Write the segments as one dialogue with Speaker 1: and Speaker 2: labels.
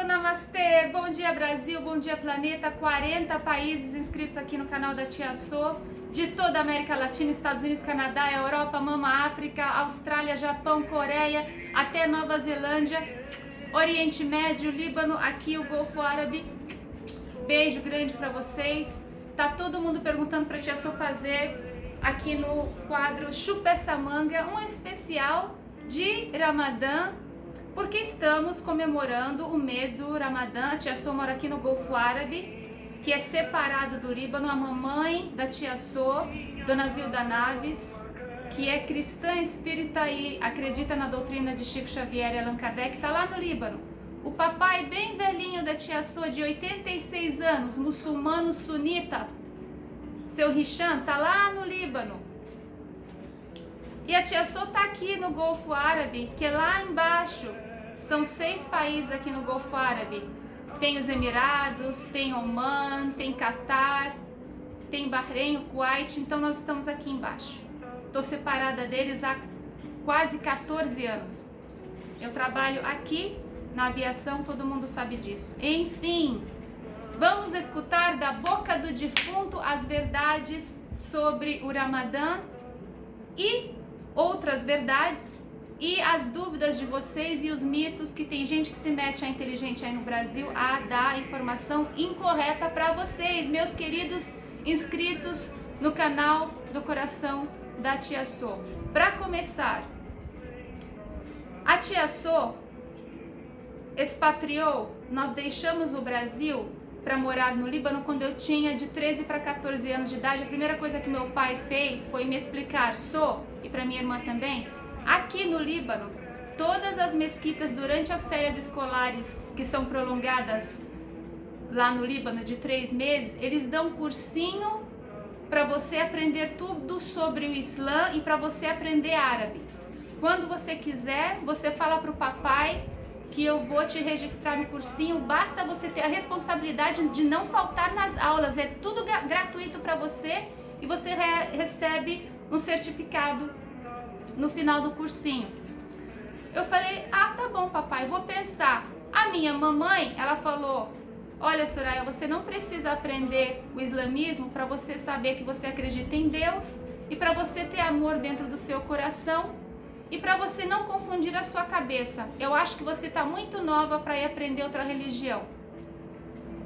Speaker 1: mundo, namastê! Bom dia Brasil, bom dia planeta, 40 países inscritos aqui no canal da Tia So, de toda a América Latina, Estados Unidos, Canadá, Europa, Mama África, Austrália, Japão, Coreia, até Nova Zelândia, Oriente Médio, Líbano, aqui o Golfo Árabe. Beijo grande pra vocês. Tá todo mundo perguntando pra Tia So fazer aqui no quadro Chupa essa manga, um especial de Ramadã, porque estamos comemorando o mês do Ramadã. A Tia So mora aqui no Golfo Árabe, que é separado do Líbano. A mamãe da Tia So, Dona Zilda Naves, que é cristã espírita e acredita na doutrina de Chico Xavier e Allan Kardec, está lá no Líbano. O papai bem velhinho da Tia So, de 86 anos, muçulmano sunita, seu Hisham, está lá no Líbano. E a Tia So está aqui no Golfo Árabe, que é lá embaixo. São 6 países aqui no Golfo Árabe. Tem os Emirados, tem Oman, tem Catar, tem Bahrein, o Kuwait. Então nós estamos aqui embaixo. Estou separada deles há quase 14 anos. Eu trabalho aqui na aviação, todo mundo sabe disso. Enfim, vamos escutar da boca do defunto as verdades sobre o Ramadã e outras verdades e as dúvidas de vocês e os mitos, que tem gente que se mete a inteligente aí no Brasil a dar informação incorreta para vocês, meus queridos inscritos no canal do Coração da Tia So. Para começar, a Tia So expatriou, nós deixamos o Brasil para morar no Líbano quando eu tinha de 13 para 14 anos de idade. A primeira coisa que meu pai fez foi me explicar, e para minha irmã também, aqui no Líbano, todas as mesquitas durante as férias escolares, que são prolongadas lá no Líbano de 3 meses, eles dão cursinho para você aprender tudo sobre o Islã e para você aprender árabe. Quando você quiser, você fala para o papai que eu vou te registrar no cursinho, basta você ter a responsabilidade de não faltar nas aulas, é tudo gratuito para você e você recebe um certificado no final do cursinho. Eu falei, tá bom papai, vou pensar. A minha mamãe, ela falou, olha Soraya, você não precisa aprender o islamismo para você saber que você acredita em Deus e para você ter amor dentro do seu coração e para você não confundir a sua cabeça. Eu acho que você está muito nova para ir aprender outra religião.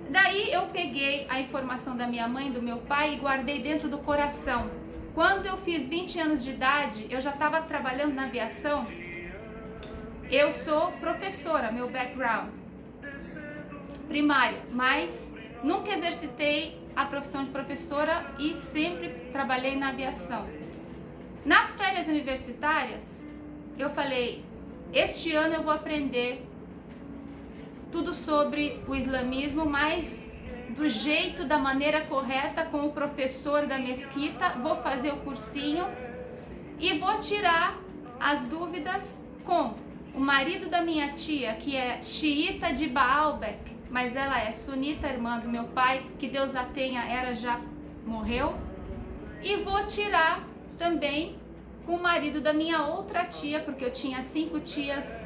Speaker 1: Daí eu peguei a informação da minha mãe, do meu pai e guardei dentro do coração. Quando eu fiz 20 anos de idade, eu já estava trabalhando na aviação. Eu sou professora, meu background primário, mas nunca exercitei a profissão de professora e sempre trabalhei na aviação. Nas férias universitárias, eu falei, este ano eu vou aprender tudo sobre o islamismo, mas do jeito, da maneira correta, com o professor da mesquita, vou fazer o cursinho e vou tirar as dúvidas com o marido da minha tia, que é xiita de Baalbek, mas ela é sunita, irmã do meu pai, que Deus a tenha, ela já morreu, e vou tirar também com o marido da minha outra tia, porque eu tinha 5 tias,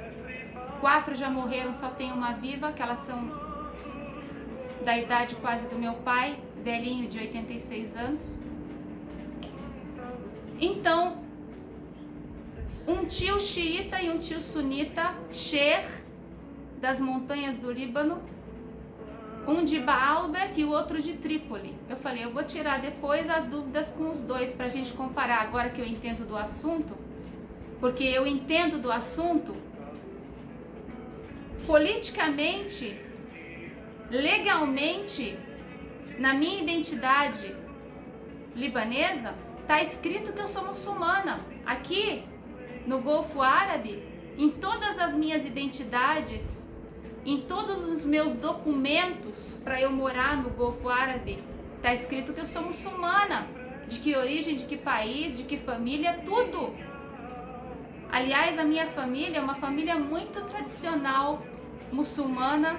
Speaker 1: 4 já morreram, só tem uma viva, que elas são da idade quase do meu pai, velhinho de 86 anos. Então, um tio xiita e um tio sunita, Sheikh, das montanhas do Líbano, um de Baalbek e o outro de Trípoli. Eu falei, eu vou tirar depois as dúvidas com os dois pra gente comparar, agora que eu entendo do assunto, porque eu entendo do assunto politicamente, legalmente, na minha identidade libanesa, tá escrito que eu sou muçulmana. Aqui no Golfo Árabe, em todas as minhas identidades, em todos os meus documentos para eu morar no Golfo Árabe, tá escrito que eu sou muçulmana. De que origem, de que país, de que família, tudo. Aliás, a minha família é uma família muito tradicional muçulmana,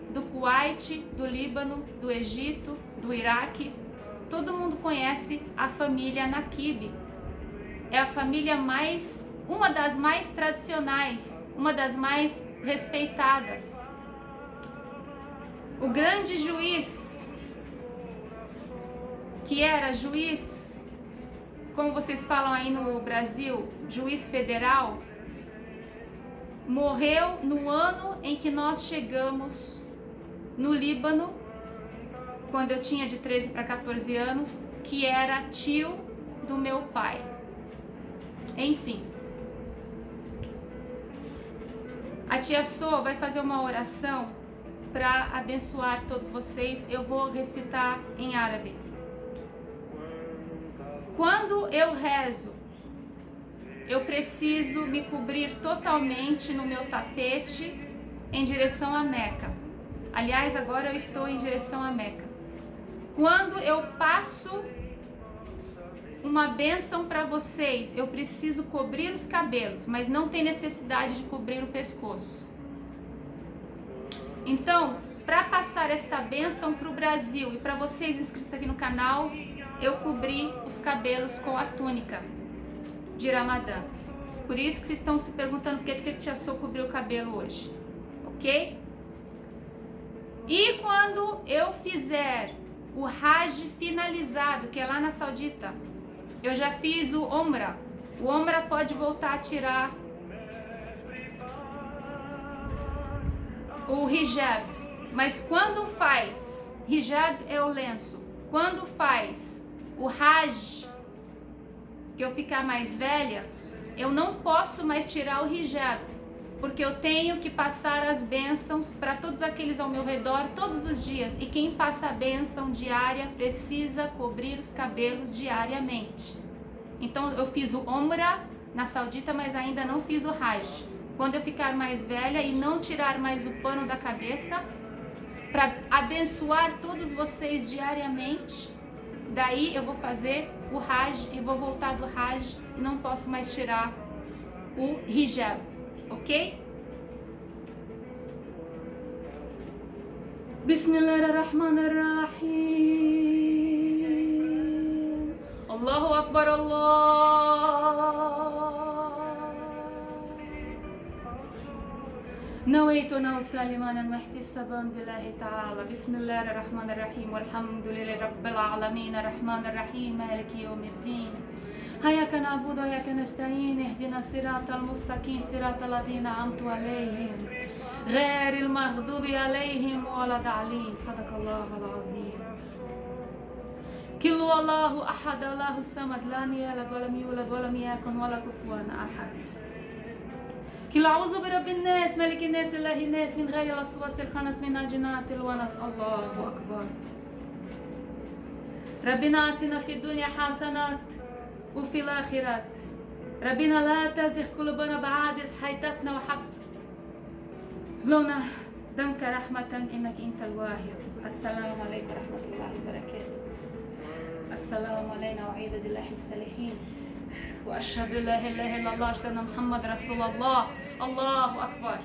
Speaker 1: do Kuwait, do Líbano, do Egito, do Iraque. Todo mundo conhece a família Nakib. É a família uma das mais tradicionais, uma das mais respeitadas. O grande juiz, que era juiz, como vocês falam aí no Brasil, juiz federal, morreu no ano em que nós chegamos no Líbano, quando eu tinha de 13 para 14 anos, que era tio do meu pai. Enfim. A tia Sô vai fazer uma oração para abençoar todos vocês. Eu vou recitar em árabe. Quando eu rezo, eu preciso me cobrir totalmente no meu tapete em direção a Meca. Aliás, agora eu estou em direção a Meca. Quando eu passo uma bênção para vocês, eu preciso cobrir os cabelos, mas não tem necessidade de cobrir o pescoço. Então, para passar esta bênção para o Brasil e para vocês inscritos aqui no canal, eu cobri os cabelos com a túnica de Ramadã. Por isso que vocês estão se perguntando por que a tia Sô cobriu o cabelo hoje, ok? E quando eu fizer o Hajj finalizado, que é lá na Saudita, eu já fiz o Umrah. O Umrah pode voltar a tirar o hijab. Mas quando faz, hijab é o lenço. Quando faz o Hajj, que eu ficar mais velha, eu não posso mais tirar o hijab, porque eu tenho que passar as bênçãos para todos aqueles ao meu redor todos os dias. E quem passa a bênção diária precisa cobrir os cabelos diariamente. Então eu fiz o Umrah na Saudita, mas ainda não fiz o Hajj. Quando eu ficar mais velha e não tirar mais o pano da cabeça, para abençoar todos vocês diariamente, daí eu vou fazer o Hajj e vou voltar do Hajj e não posso mais tirar o hijab. Ok? Bismillahirrahmanirrahim. Allahu Akbar, Allah. نويت سالما محتسبا بالله تعالى بسم الله الرحمن الرحيم والحمد لله رب العالمين الرحمن الرحيم مالك يوم الدين إياك نعبد وإياك نستعين اهدنا الصراط المستقيم صراط الذين أنعمت عليهم غير المغضوب عليهم ولا الضالين صدق الله العظيم كل الله أحد الله الصمد لم يلد ولم يولد ولم يكن له كفوا أحد كل أعوذ برب الناس ملك الناس إله الناس من غير الوسواس الخنس من الجنات الونس الله أكبر ربنا آتنا في الدنيا حسنات وفي الآخرات ربنا لا تزغ قلوبنا بعد إذ هديتنا وهب لنا منك رحمة إنك أنت الواهب. السلام عليكم ورحمة الله وبركاته. السلام علينا وعباد الله الصالحين وأشهد أن لا إله إلا الله وأشهد أن محمد رسول الله. الله أكبر.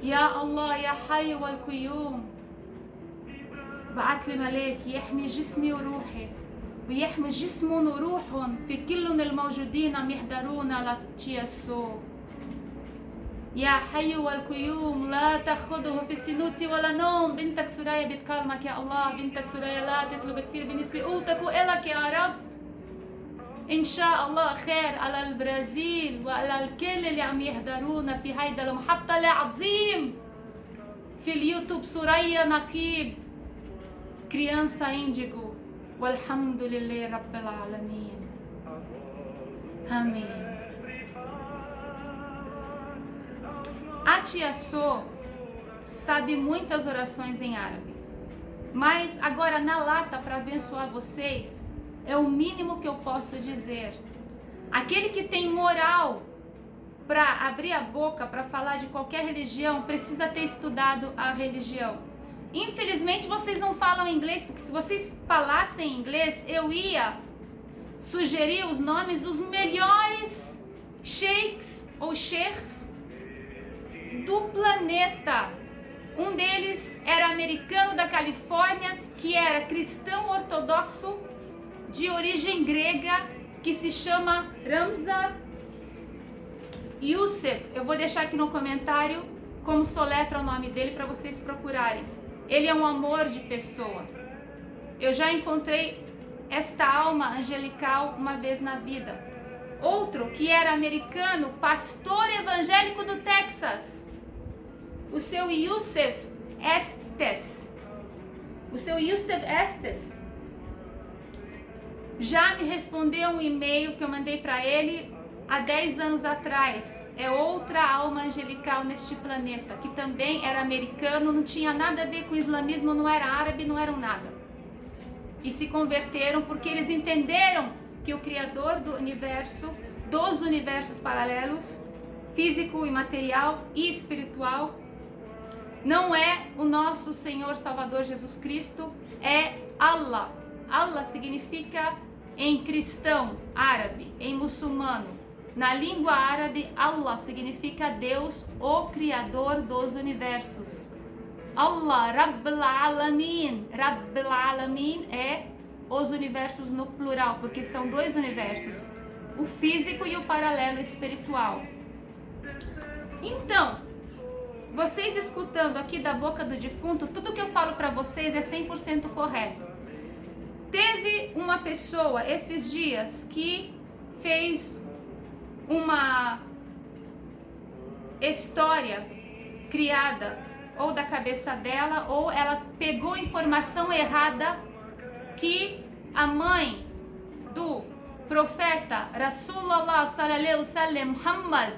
Speaker 1: يا الله يا حي والقيوم بعت لي ملاك يحمي جسمي وروحي ويحمي جسم وروح في كل الموجودين عم يحضرون لتشيا سو. يا حي والقيوم لا تأخذه في سنوت ولا نوم. بنتك سوريا بتكلمك يا الله. بنتك سوريا لا تطلب كتير بالنسبة قوتك وإلك يا رب. إن شاء الله خير على البرازيل وعلى الكل اللي عم يحضرونا في هيدا المحطة العظيم في اليوتيوب. سوريا نقيب criança índigo. والحمد لله رب العالمين. Amém. A tia Sô sabe muitas orações em árabe, mas agora na lata para abençoar vocês é o mínimo que eu posso dizer. Aquele que tem moral para abrir a boca para falar de qualquer religião precisa ter estudado a religião. Infelizmente vocês não falam inglês, porque se vocês falassem inglês eu ia sugerir os nomes dos melhores sheiks ou sheikhs do planeta. Um deles era americano da Califórnia, que era cristão ortodoxo de origem grega, que se chama Ramza Youssef. Eu vou deixar aqui no comentário como soletra o nome dele para vocês procurarem. Ele é um amor de pessoa. Eu já encontrei esta alma angelical uma vez na vida. Outro que era americano, pastor evangélico do Texas, o seu Yusef Estes. O seu Yusef Estes já me respondeu um e-mail que eu mandei para ele há 10 anos atrás. É outra alma angelical neste planeta, que também era americano, não tinha nada a ver com o islamismo, não era árabe, não eram nada. E se converteram porque eles entenderam que o Criador do universo, dos universos paralelos, físico e material e espiritual, não é o nosso Senhor Salvador Jesus Cristo, é Allah. Allah significa em cristão árabe, em muçulmano. Na língua árabe, Allah significa Deus, o Criador dos universos. Allah, Rabbul Alamin. Rabbul Alamin é os universos no plural, porque são dois universos, o físico e o paralelo espiritual. Então, vocês escutando aqui da boca do defunto, tudo que eu falo para vocês é 100% correto. Teve uma pessoa esses dias que fez uma história criada ou da cabeça dela, ou ela pegou informação errada que a mãe do profeta Rasulullah sallallahu alaihi wasallam, Muhammad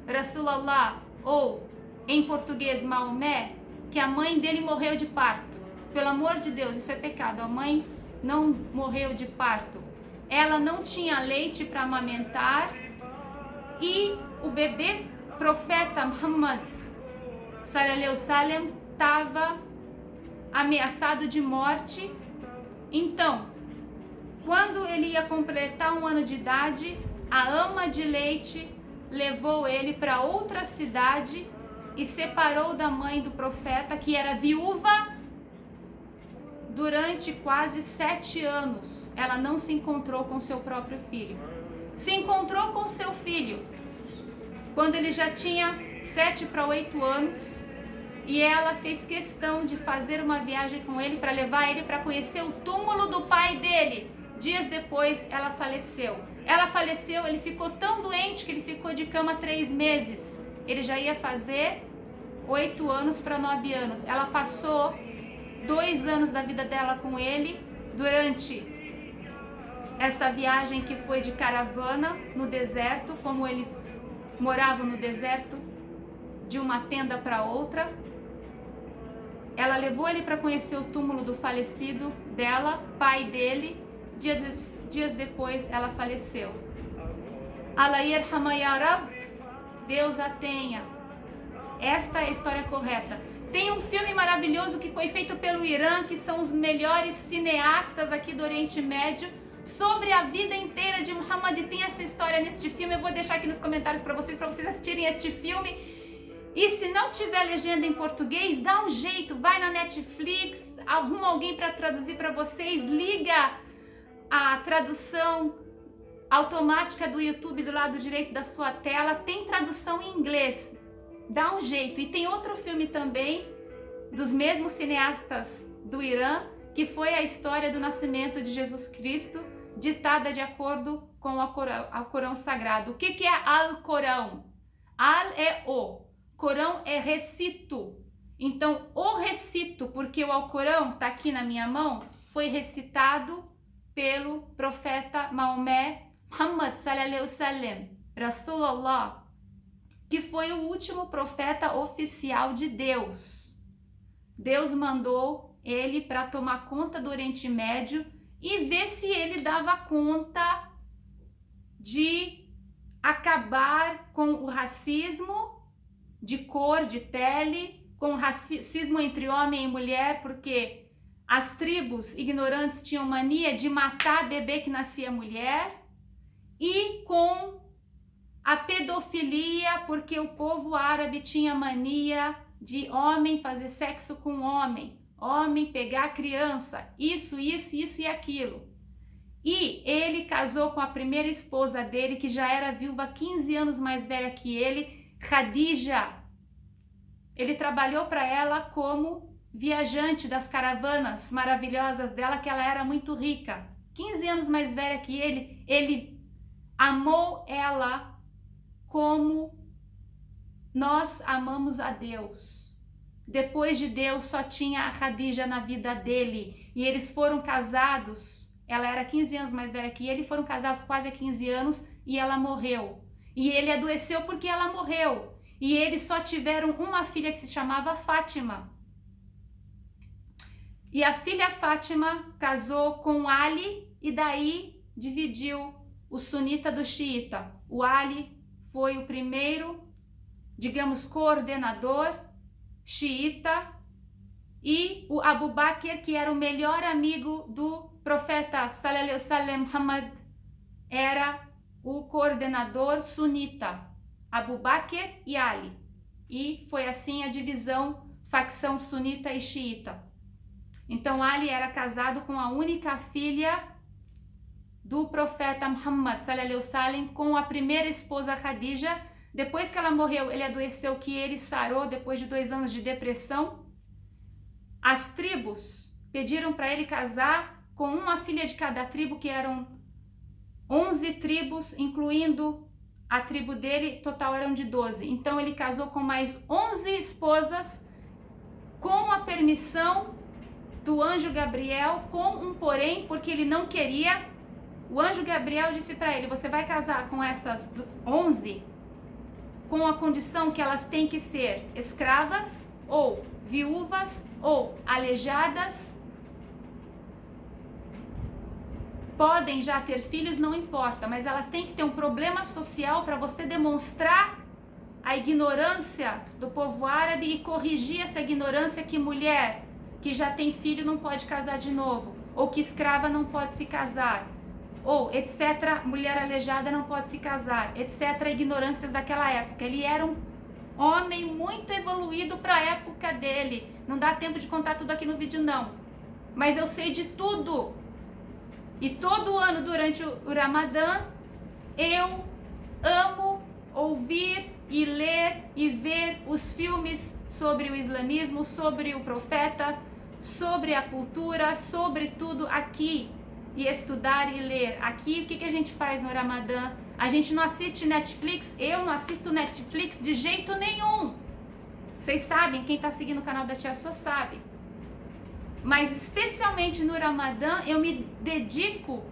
Speaker 1: Rasulullah, ou em português Maomé, que a mãe dele morreu de parto. Pelo amor de Deus, isso é pecado. A mãe não morreu de parto. Ela não tinha leite para amamentar e o bebê profeta Muhammad sallallahu alaihi wasallam estava ameaçado de morte. Então, quando ele ia completar 1 ano de idade, a ama de leite levou ele para outra cidade e separou da mãe do profeta, que era viúva durante quase 7 anos. Ela não se encontrou com seu próprio filho. Se encontrou com seu filho quando ele já tinha 7 para 8 anos, e ela fez questão de fazer uma viagem com ele para levar ele para conhecer o túmulo do pai dele. Dias depois ela faleceu. Ela faleceu, ele ficou tão doente que ele ficou de cama 3 meses. Ele já ia fazer 8 anos para 9 anos. Ela passou 2 anos da vida dela com ele durante essa viagem que foi de caravana no deserto, como eles moravam no deserto, de uma tenda para outra. Ela levou ele para conhecer o túmulo do falecido dela, pai dele. Dias depois ela faleceu. Allah yarhama ya Rabb, Deus a tenha. Esta é a história correta. Tem um filme maravilhoso que foi feito pelo Irã, que são os melhores cineastas aqui do Oriente Médio, sobre a vida inteira de Muhammad. E tem essa história neste filme. Eu vou deixar aqui nos comentários para vocês assistirem este filme. E se não tiver legenda em português, dá um jeito, vai na Netflix, arruma alguém para traduzir para vocês, liga a tradução automática do YouTube do lado direito da sua tela, tem tradução em inglês, dá um jeito. E tem outro filme também, dos mesmos cineastas do Irã, que foi a história do nascimento de Jesus Cristo, ditada de acordo com o Corão Sagrado. O que é Al-Corão? Al é o, Corão é recito. Então, o recito, porque o Alcorão está aqui na minha mão, foi recitado pelo profeta Maomé, Muhammad sallallahu alaihi wasallam, Rasulullah, que foi o último profeta oficial de Deus. Deus mandou ele para tomar conta do Oriente Médio e ver se ele dava conta de acabar com o racismo de cor, de pele, com o racismo entre homem e mulher, porque as tribos ignorantes tinham mania de matar bebê que nascia mulher, e com a pedofilia, porque o povo árabe tinha mania de homem fazer sexo com homem pegar criança, isso e aquilo. E ele casou com a primeira esposa dele, que já era viúva 15 anos mais velha que ele, Khadija. Ele trabalhou para ela como viajante das caravanas maravilhosas dela, que ela era muito rica. 15 anos mais velha que ele amou ela como nós amamos a Deus. Depois de Deus só tinha a Khadija na vida dele, e eles foram casados. Ela era 15 anos mais velha que ele, foram casados quase há 15 anos e ela morreu. E ele adoeceu porque ela morreu. E eles só tiveram uma filha que se chamava Fátima. E a filha Fátima casou com Ali e daí dividiu o sunita do xiita. O Ali foi o primeiro, digamos, coordenador xiita, e o Abu Bakr, que era o melhor amigo do profeta sallallahu alaihi wasallam Muhammad, era o coordenador sunita. Abu Bakr e Ali. E foi assim a divisão, facção sunita e xiita. Então Ali era casado com a única filha do profeta Muhammad sallallahu alaihi wasallam, com a primeira esposa Khadija. Depois que ela morreu, ele adoeceu, que ele sarou depois de 2 anos de depressão. As tribos pediram para ele casar com uma filha de cada tribo, que eram 11 tribos, incluindo a tribo dele, total eram de 12. Então ele casou com mais 11 esposas, com a permissão do anjo Gabriel, com um porém, porque ele não queria. O anjo Gabriel disse para ele: você vai casar com essas 11 com a condição que elas têm que ser escravas, ou viúvas, ou aleijadas. Podem já ter filhos, não importa, mas elas têm que ter um problema social para você demonstrar a ignorância do povo árabe e corrigir essa ignorância, que mulher que já tem filho não pode casar de novo, ou que escrava não pode se casar, ou etc, mulher aleijada não pode se casar, etc, ignorâncias daquela época. Ele era um homem muito evoluído para a época dele. Não dá tempo de contar tudo aqui no vídeo não, mas eu sei de tudo. E todo ano durante o Ramadã eu amo ouvir e ler e ver os filmes sobre o islamismo, sobre o profeta, sobre a cultura, sobre tudo aqui, e estudar e ler. Aqui o que a gente faz no Ramadã? A gente não assiste Netflix. Eu não assisto Netflix de jeito nenhum. Vocês sabem, quem está seguindo o canal da Tia Sô sabe. Mas especialmente no Ramadã eu me dedico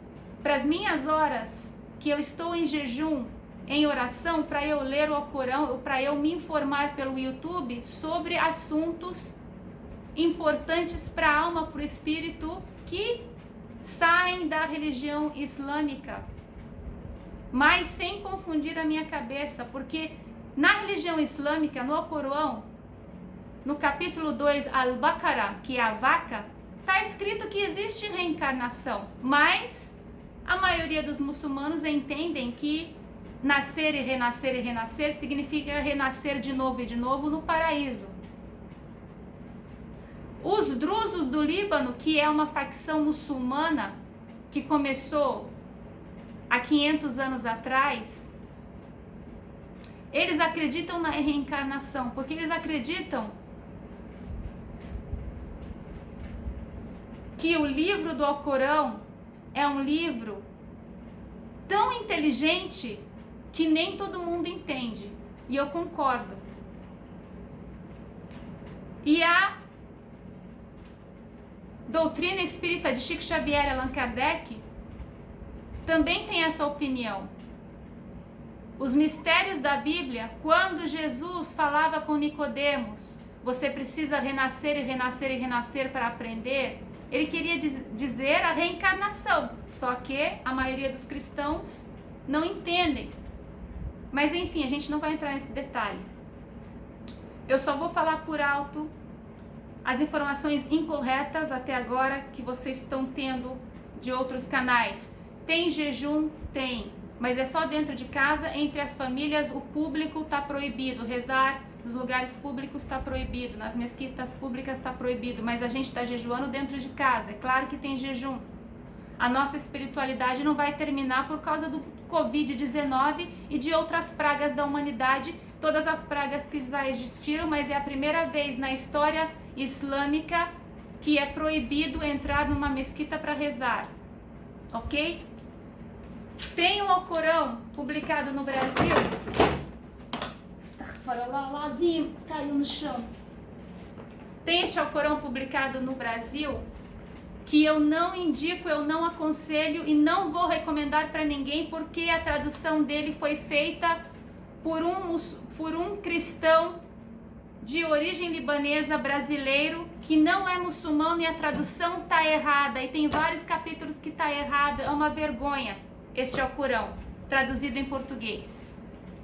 Speaker 1: para as minhas horas que eu estou em jejum, em oração, para eu ler o Alcorão, para eu me informar pelo YouTube sobre assuntos importantes para a alma, para o espírito, que saem da religião islâmica, mas sem confundir a minha cabeça, porque na religião islâmica, no Alcorão, no capítulo 2, Al-Baqarah, que é a vaca, está escrito que existe reencarnação, mas a maioria dos muçulmanos entendem que nascer e renascer significa renascer de novo e de novo no paraíso. Os drusos do Líbano, que é uma facção muçulmana que começou há 500 anos atrás, eles acreditam na reencarnação, porque eles acreditam que o livro do Alcorão é um livro tão inteligente que nem todo mundo entende. E eu concordo. E a doutrina espírita de Chico Xavier e Allan Kardec também tem essa opinião. Os mistérios da Bíblia, quando Jesus falava com Nicodemos, você precisa renascer e renascer e renascer para aprender, ele queria dizer a reencarnação, só que a maioria dos cristãos não entendem. Mas enfim, a gente não vai entrar nesse detalhe. Eu só vou falar por alto as informações incorretas até agora que vocês estão tendo de outros canais. Tem jejum? Tem, mas é só dentro de casa, entre as famílias. O público está proibido, rezar nos lugares públicos está proibido, nas mesquitas públicas está proibido, mas a gente está jejuando dentro de casa. É claro que tem jejum. A nossa espiritualidade não vai terminar por causa do Covid-19 e de outras pragas da humanidade todas as pragas que já existiram, mas é a primeira vez na história islâmica que é proibido entrar numa mesquita para rezar, ok? Tem um Alcorão publicado no Brasil, Lazinho caiu no chão. Tem este Alcorão publicado no Brasil que eu não indico, eu não aconselho e não vou recomendar para ninguém, porque a tradução dele foi feita por um cristão de origem libanesa brasileiro que não é muçulmano, e a tradução tá errada, e tem vários capítulos que tá errado. É uma vergonha este Alcorão traduzido em português.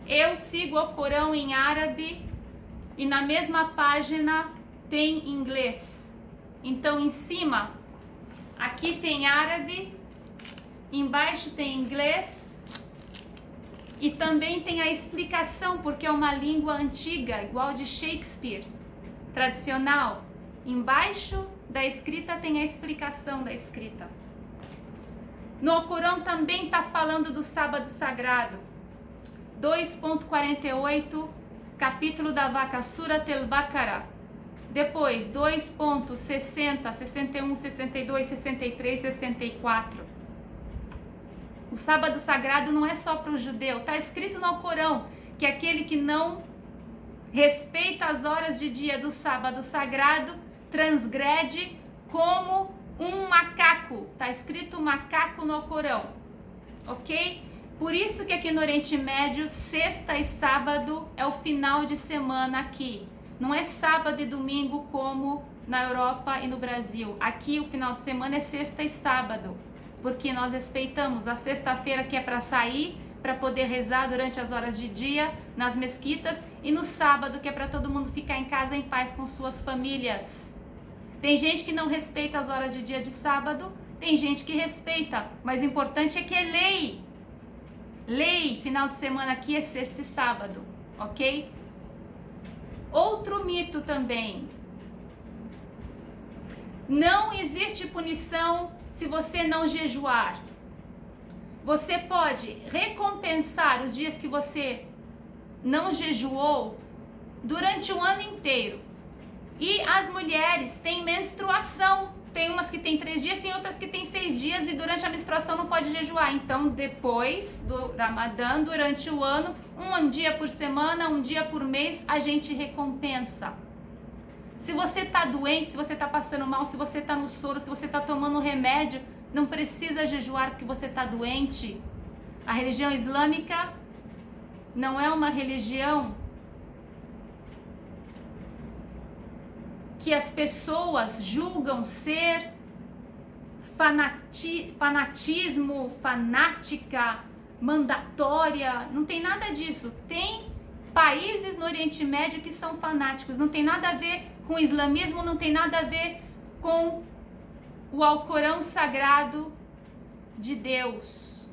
Speaker 1: Eu sigo o Alcorão em árabe e na mesma página tem inglês. Então em cima aqui tem árabe, embaixo tem inglês e também tem a explicação, porque é uma língua antiga, igual de Shakespeare, tradicional. Embaixo da escrita tem a explicação da escrita. No Alcorão também está falando do sábado sagrado. 2.48, capítulo da vaca, Surat al-Baqarah. Depois, 2.60, 61, 62, 63, 64. O sábado sagrado não é só para o judeu. Está escrito no Alcorão que aquele que não respeita as horas de dia do sábado sagrado transgrede como um macaco. Está escrito macaco no Alcorão, ok? Por isso que aqui no Oriente Médio, sexta e sábado é o final de semana aqui. Não é sábado e domingo como na Europa e no Brasil. Aqui o final de semana é sexta e sábado, porque nós respeitamos a sexta-feira, que é para sair, para poder rezar durante as horas de dia nas mesquitas, e no sábado, que é para todo mundo ficar em casa em paz com suas famílias. Tem gente que não respeita as horas de dia de sábado, tem gente que respeita, mas o importante é que é lei. Lei, final de semana aqui é sexta e sábado, ok? Outro mito também. Não existe punição se você não jejuar. Você pode recompensar os dias que você não jejuou durante o ano inteiro. E as mulheres têm menstruação. Tem umas que tem 3 dias, tem outras que tem 6 dias, e durante a menstruação não pode jejuar. Então, depois do Ramadã, durante o ano, um dia por semana, um dia por mês, a gente recompensa. Se você está doente, se você está passando mal, se você está no soro, se você está tomando remédio, não precisa jejuar porque você está doente. A religião islâmica não é uma religião que as pessoas julgam ser fanatismo, fanática, mandatória. Não tem nada disso. Tem países no Oriente Médio que são fanáticos. Não tem nada a ver com o islamismo, não tem nada a ver com o Alcorão sagrado de Deus.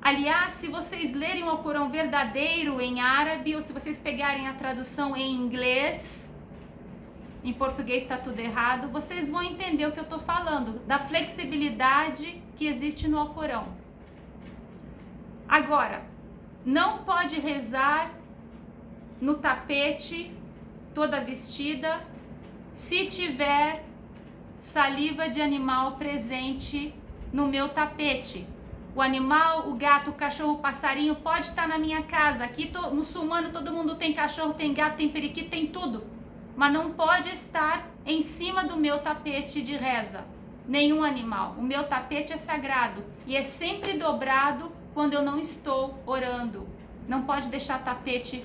Speaker 1: Aliás, se vocês lerem o Alcorão verdadeiro em árabe, ou se vocês pegarem a tradução em inglês, em português está tudo errado, vocês vão entender o que eu estou falando, da flexibilidade que existe no Alcorão. Agora, não pode rezar no tapete, toda vestida, se tiver saliva de animal presente no meu tapete. O animal, o gato, o cachorro, o passarinho pode estar na minha casa. Aqui, muçulmano, todo mundo tem cachorro, tem gato, tem periquito, tem tudo. Mas não pode estar em cima do meu tapete de reza. Nenhum animal. O meu tapete é sagrado e é sempre dobrado quando eu não estou orando. Não pode deixar tapete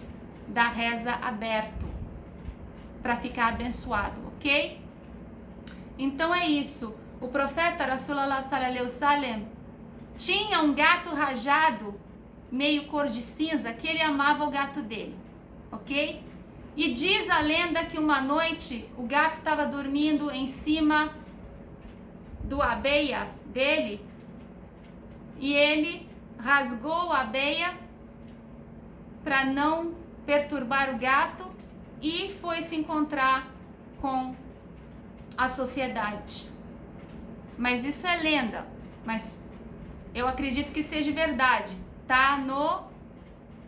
Speaker 1: da reza aberto para ficar abençoado, ok? Então é isso. O profeta Rasulullah sallallahu alaihi wasallam tinha um gato rajado, meio cor de cinza, que ele amava o gato dele, ok? E diz a lenda que uma noite o gato estava dormindo em cima do abeia dele e ele rasgou a abeia para não perturbar o gato e foi se encontrar com a sociedade. Mas isso é lenda, mas eu acredito que seja verdade. Tá no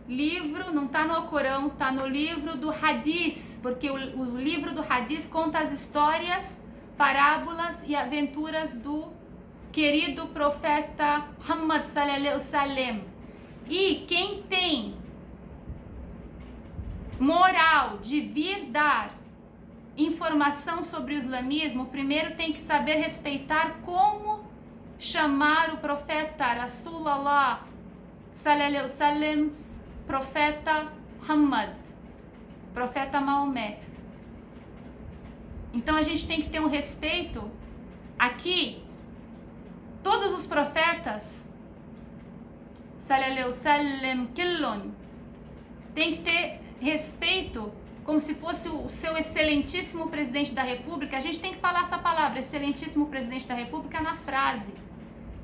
Speaker 1: livro, não está no Alcorão, está no livro do Hadith, porque o livro do Hadith conta as histórias, parábolas e aventuras do querido profeta Muhammad sallallahu alaihi wasallam. E quem tem moral de vir dar informação sobre o islamismo, primeiro tem que saber respeitar como chamar o profeta Rasulullah sallallahu alaihi wasallam, profeta Muhammad, profeta Maomé. Então a gente tem que ter um respeito. Aqui todos os profetas sallallahu alaihi wasallam kullun tem que ter respeito, como se fosse o seu excelentíssimo presidente da república. A gente tem que falar essa palavra, excelentíssimo presidente da república, na frase.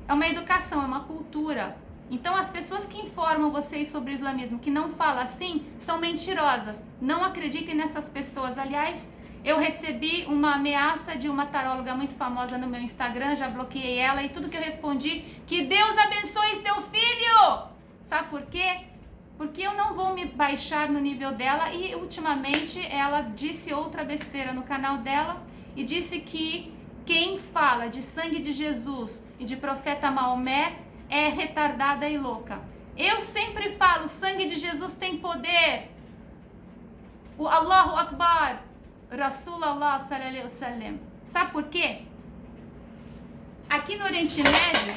Speaker 1: É uma educação, é uma cultura. Então as pessoas que informam vocês sobre o islamismo, que não falam assim, são mentirosas. Não acreditem nessas pessoas. Aliás, eu recebi uma ameaça de uma taróloga muito famosa no meu Instagram, já bloqueei ela, e tudo que eu respondi: que Deus abençoe seu filho! Sabe por quê? Porque eu não vou me baixar no nível dela. E ultimamente ela disse outra besteira no canal dela e disse que quem fala de sangue de Jesus e de profeta Maomé é retardada e louca. Eu sempre falo, sangue de Jesus tem poder. O Allahu Akbar, Rasulullah sallallahu alaihi wasallam. Sabe por quê? Aqui no Oriente Médio,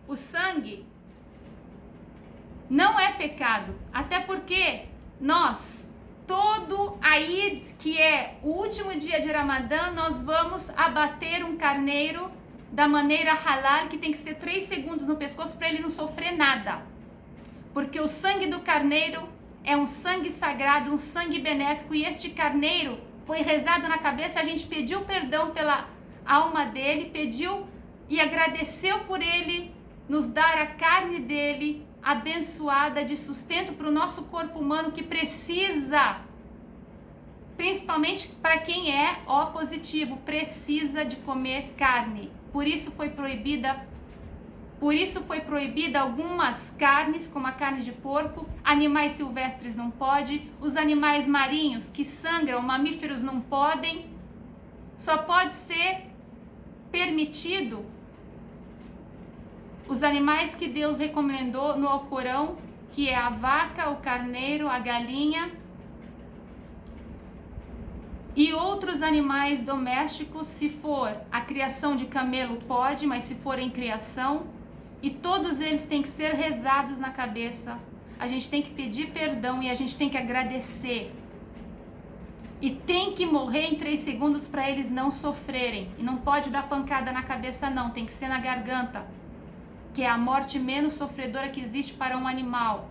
Speaker 1: o sangue não é pecado, até porque nós, todo Eid, que é o último dia de Ramadã, nós vamos abater um carneiro da maneira halal, que tem que ser 3 segundos no pescoço para ele não sofrer nada. Porque o sangue do carneiro é um sangue sagrado, um sangue benéfico, e este carneiro foi rezado na cabeça, a gente pediu perdão pela alma dele, pediu e agradeceu por ele nos dar a carne dele, abençoada, de sustento para o nosso corpo humano, que precisa, principalmente para quem é O positivo, precisa de comer carne. Por isso foi proibida algumas carnes, como a carne de porco. Animais silvestres não pode, os animais marinhos que sangram, mamíferos, não podem. Só pode ser permitido os animais que Deus recomendou no Alcorão, que é a vaca, o carneiro, a galinha e outros animais domésticos. Se for a criação de camelo pode, mas se for em criação, e todos eles têm que ser rezados na cabeça. A gente tem que pedir perdão e a gente tem que agradecer. E tem que morrer em 3 segundos para eles não sofrerem. E não pode dar pancada na cabeça não, tem que ser na garganta, que é a morte menos sofredora que existe para um animal.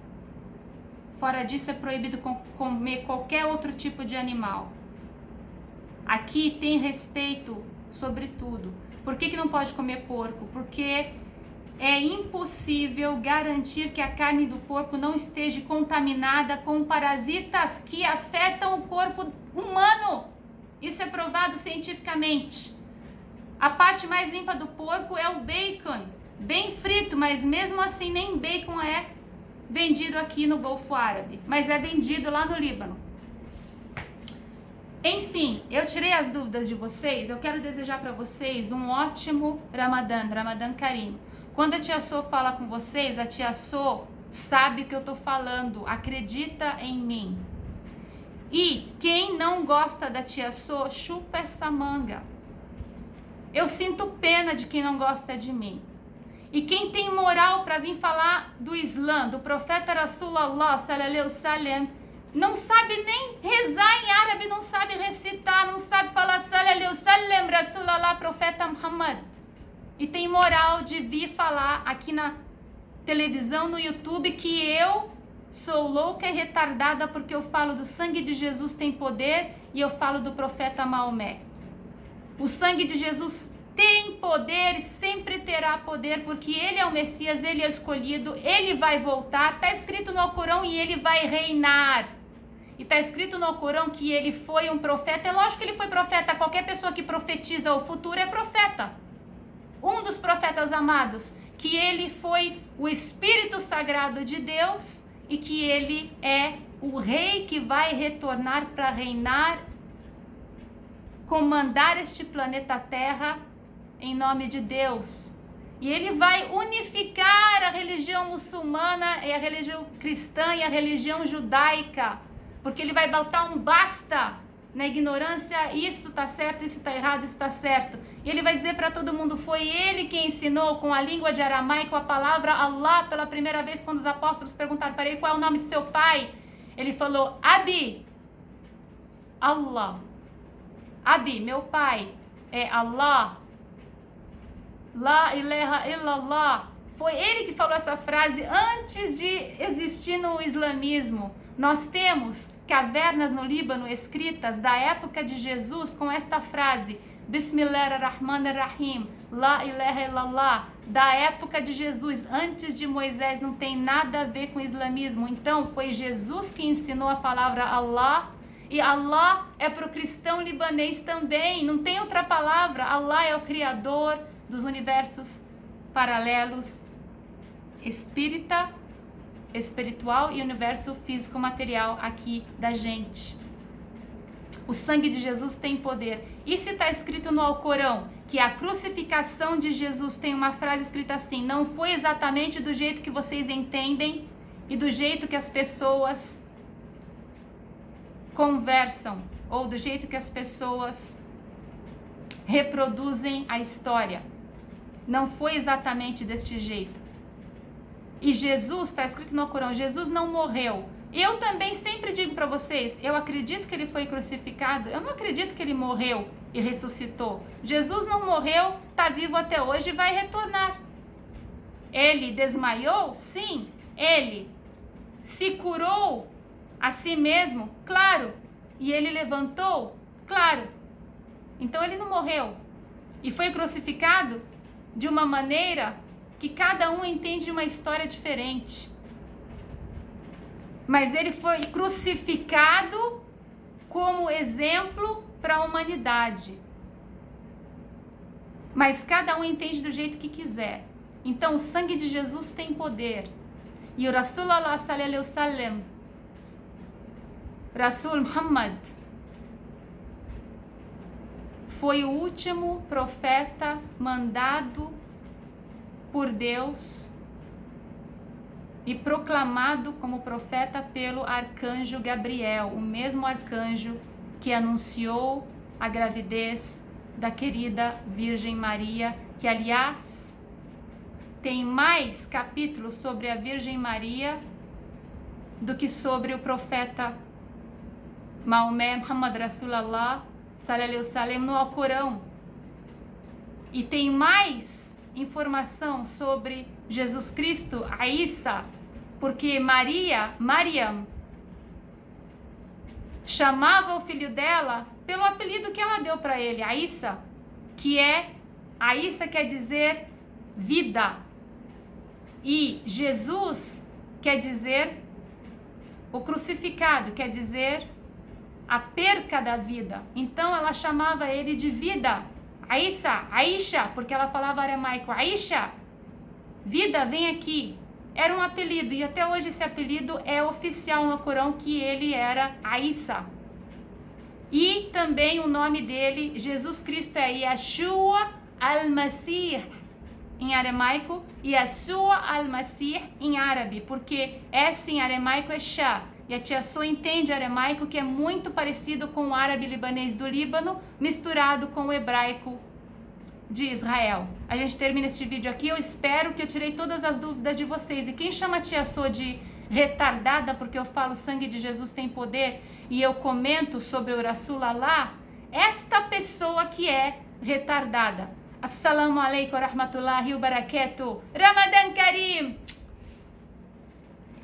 Speaker 1: Fora disso, é proibido comer qualquer outro tipo de animal. Aqui tem respeito sobre tudo. Por que não pode comer porco? Porque é impossível garantir que a carne do porco não esteja contaminada com parasitas que afetam o corpo humano. Isso é provado cientificamente. A parte mais limpa do porco é o bacon, bem frito, mas mesmo assim nem bacon é vendido aqui no Golfo Árabe, mas é vendido lá no Líbano. Enfim, eu tirei as dúvidas de vocês. Eu quero desejar para vocês um ótimo Ramadan Karim. Quando a Tia Sô fala com vocês, a Tia Sô sabe o que eu tô falando, acredita em mim. E quem não gosta da Tia Sô, chupa essa manga. Eu sinto pena de quem não gosta de mim. E quem tem moral para vir falar do Islã, do profeta Rasulullah sallallahu alaihi wasallam, não sabe nem rezar em árabe, não sabe recitar, não sabe falar sallallahu alaihi wasallam, Rasulullah, profeta Muhammad. E tem moral de vir falar aqui na televisão, no YouTube, que eu sou louca e retardada porque eu falo do sangue de Jesus tem poder e eu falo do profeta Maomé. O sangue de Jesus tem poder e sempre terá poder, porque ele é o Messias, ele é escolhido, ele vai voltar. Está escrito no Alcorão, e ele vai reinar. E está escrito no Alcorão que ele foi um profeta. É lógico que ele foi profeta. Qualquer pessoa que profetiza o futuro é profeta. Um dos profetas amados, que ele foi o Espírito Sagrado de Deus e que ele é o rei que vai retornar para reinar, comandar este planeta Terra em nome de Deus. E ele vai unificar a religião muçulmana e a religião cristã e a religião judaica, porque ele vai botar um basta na ignorância, isso está certo, isso está errado, isso está certo. E ele vai dizer para todo mundo, foi ele quem ensinou com a língua de aramaico a palavra Allah pela primeira vez, quando os apóstolos perguntaram para ele qual é o nome de seu pai. Ele falou, Abi, Allah. Abi, meu pai, é Allah. La ilaha illallah. Foi ele que falou essa frase antes de existir no islamismo. Nós temos cavernas no Líbano escritas da época de Jesus com esta frase, Bismillahirrahmanirrahim, La ilaha illallah, da época de Jesus, antes de Moisés, não tem nada a ver com o islamismo. Então foi Jesus que ensinou a palavra Allah, e Allah é para o cristão libanês também, não tem outra palavra. Allah é o criador dos universos paralelos, espiritual e universo físico-material aqui da gente. O sangue de Jesus tem poder. E se está escrito no Alcorão que a crucificação de Jesus tem uma frase escrita assim, não foi exatamente do jeito que vocês entendem e do jeito que as pessoas conversam, ou do jeito que as pessoas reproduzem a história. Não foi exatamente deste jeito. E Jesus, está escrito no Corão, Jesus não morreu. Eu também sempre digo para vocês, eu acredito que ele foi crucificado, eu não acredito que ele morreu e ressuscitou. Jesus não morreu, está vivo até hoje e vai retornar. Ele desmaiou? Sim. Ele se curou a si mesmo? Claro. E ele levantou? Claro. Então ele não morreu. E foi crucificado de uma maneira que cada um entende uma história diferente. Mas ele foi crucificado como exemplo para a humanidade. Mas cada um entende do jeito que quiser. Então o sangue de Jesus tem poder. E o Rasulullah sallallahu alaihi wasallam, Rasul Muhammad, foi o último profeta mandado por Deus e proclamado como profeta pelo arcanjo Gabriel, o mesmo arcanjo que anunciou a gravidez da querida Virgem Maria, que aliás tem mais capítulos sobre a Virgem Maria do que sobre o profeta Maomé, Muhammad Rasulullah sallallahu alaihi wasallam no Alcorão. E tem mais informação sobre Jesus Cristo, Aissa, porque Mariam, chamava o filho dela pelo apelido que ela deu para ele, Aissa, Aissa quer dizer vida, e Jesus quer dizer o crucificado, quer dizer a perca da vida. Então ela chamava ele de vida, Aisha, porque ela falava aramaico, Aisha, vida, vem aqui. Era um apelido, e até hoje esse apelido é oficial no Corão, que ele era Aissa. E também o nome dele, Jesus Cristo, é Yeshua al-Masih em aramaico, e Yeshua al-Masih em árabe, porque S em aramaico é Shah. E a tia Sô entende aramaico, que é muito parecido com o árabe libanês do Líbano, misturado com o hebraico de Israel. A gente termina este vídeo aqui. Eu espero que eu tirei todas as dúvidas de vocês. E quem chama a tia Sô de retardada, porque eu falo sangue de Jesus tem poder, e eu comento sobre o Rasulullah, esta pessoa que é retardada. Assalamu alaikum wa rahmatullahi wa barakatuh. Ramadan Karim!